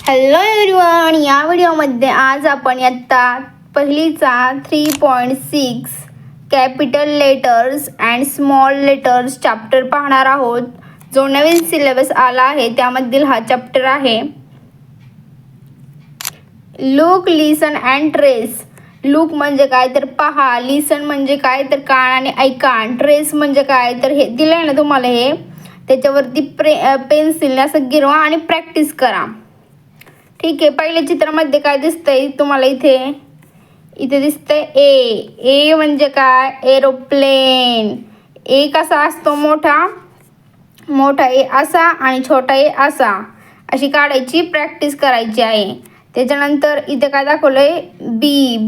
Hello everyone, या व्हिडिओमध्ये आज आपण इयत्ता पहिलीचा 3.6 capital letters and small letters chapter पाहणार आहोत. जो नवीन सिलेबस आला आहे त्यामधील हा चॅप्टर आहे. Look, listen and trace. Look म्हणजे काय तर पहा, लिसन म्हणजे काय तर कानाने ऐका, ट्रेस म्हणजे काय तर हे दिलंय ना तुम्हाला, हे त्याच्यावरती पेन्सिलने असं गिरवा आणि प्रॅक्टिस करा. ठीक आहे. पहिल्या चित्रामध्ये काय दिसतंय तुम्हाला? इथे दिसतंय ए म्हणजे काय? एरोप्लेन. ए कसा असतो? मोठा ए असा आणि छोटा ए असा, अशी काढायची प्रॅक्टिस करायची आहे. त्याच्यानंतर इथे काय दाखवलंय?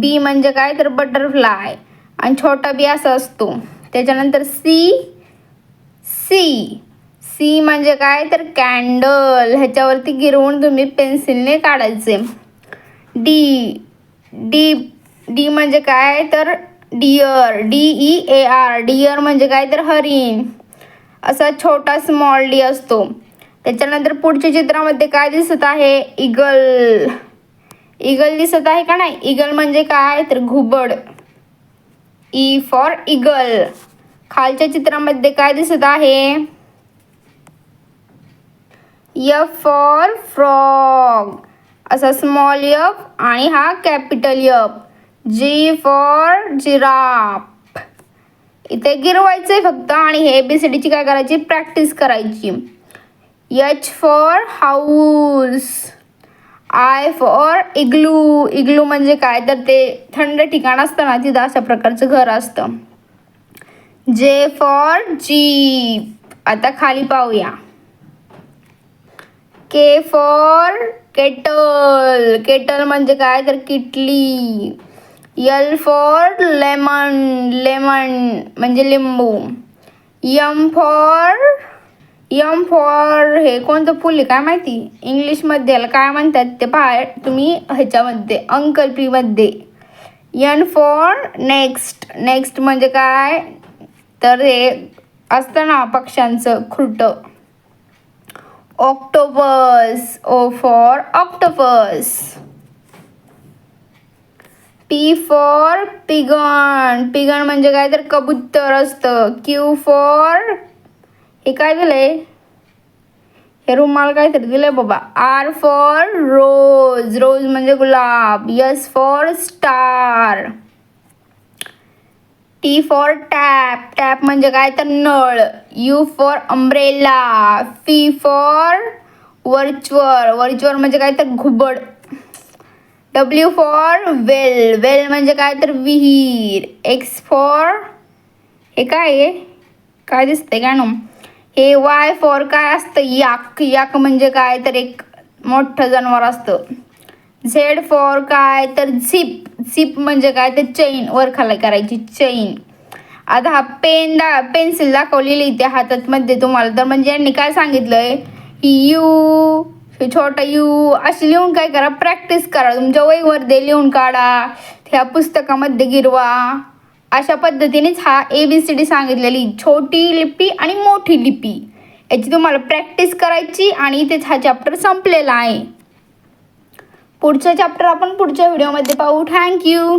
बी म्हणजे काय तर बटरफ्लाय आणि छोटा बी असा असतो. त्याच्यानंतर सी म्हणजे काय तर कॅन्डल. ह्याच्यावरती गिरवून तुम्ही पेन्सिलने काढायचे. डी म्हणजे काय तर डिअर. DEAR. डिअर म्हणजे काय तर हरिण. असा छोटा स्मॉल डी असतो. त्याच्यानंतर पुढच्या चित्रामध्ये काय दिसत आहे? इगल दिसत आहे का नाही? इगल म्हणजे काय तर घुबड. E for eagle. खालच्या चित्रामध्ये काय दिसत आहे? F for frog. असा स्मॉल F आणि हा capital F. G for giraffe. इथे गिरवायचंय फक्त आणि हे ABCD ची काय करायची? प्रॅक्टिस करायची. H for house. I for igloo. Igloo म्हणजे काय तर ते थंड ठिकाण असतं ना, तिथं अशा प्रकारचं घर असतं. J for jeep. आता खाली पाहूया. K for kettle. केटल म्हणजे काय तर किटली. L for lemon. लेमन म्हणजे लिंबू. M फॉर हे कोणतं फुल आहे काय माहिती? इंग्लिशमध्ये याला काय म्हणतात ते पहा तुम्ही ह्याच्यामध्ये अंकलिपीमध्ये. N for next. नेक्स्ट म्हणजे काय तर हे असतं ना पक्ष्यांचं खुरटं. Octopus. O for octopus. P for pigeon. Pigeon म्हणजे काय तर कबूतर असतं. Q फॉर हे काय दिलंय? हे रुमाल काहीतरी दिलंय बाबा. R फॉर रोज. रोज म्हणजे गुलाब. S for star. T for tap. Tap म्हणजे काय तर नळ. U for umbrella. V for virtual. Virtual म्हणजे काय तर घुबड. W फॉर वेल. वेल म्हणजे काय तर विहीर. X फॉर हे काय आहे? काय दिसतंय काय ना? हे Y फॉर काय असतं? याक. याक म्हणजे काय तर एक मोठं जनावर असतं. Z फॉर काय तर झिप. झिप म्हणजे काय तर चैन, वर खाली करायची चैन. आता हा पेन्सिल दाखवलेली इथे हातात मध्ये तुम्हाला, तर म्हणजे यांनी काय सांगितलंय? यू, छोटा यू अशी लिहून काय करा? प्रॅक्टिस करा. तुमच्या वहीमध्ये लिहून काढा, ह्या पुस्तकामध्ये गिरवा. अशा पद्धतीनेच हा ABCD सांगितलेली छोटी लिपी आणि मोठी लिपी याची तुम्हाला प्रॅक्टिस करायची आणि इथेच हा चॅप्टर संपलेला आहे. पुढचा चॅप्टर आपण पुढच्या व्हिडिओमध्ये पाहू. थँक्यू.